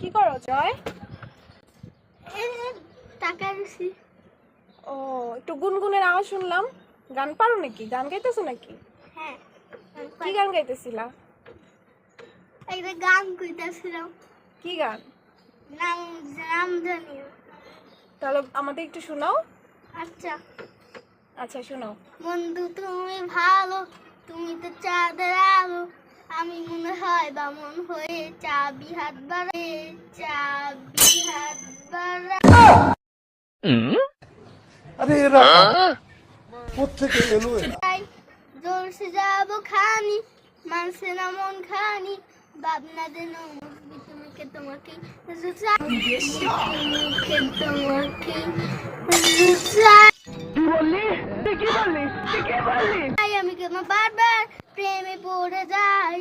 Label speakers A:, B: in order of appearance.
A: কি করো জয়?
B: টাকা দিছি।
A: ও, একটু গুনগুনের আওয়াজ শুনলাম। গান পারো নাকি? গান গাইতেছো নাকি?
B: হ্যাঁ,
A: কি গান গাইতেছিলা?
B: একটা গান কইতাছিলাম,
A: কি গান?
B: নাম নাম জানি না।
A: তাহলে আমাদের একটু শোনাও।
B: আচ্ছা,
A: আচ্ছা শোনাও।
B: বন্ধু তুমি ভালো, তুমি তো চাঁদের আলো, আমি মনে হয় বামন হয়ে চাবি হাত বাড়ে, চাবি হাত বাড়া।
C: আরে এরা কোত্থেকে এলো এরা?
B: জোরসে যাবো খানি, মানছে না মন খানি, ভাবনা দেন তোমাকে তোমাকে আমি কেন বারবার প্রেমে পড়ে যাই।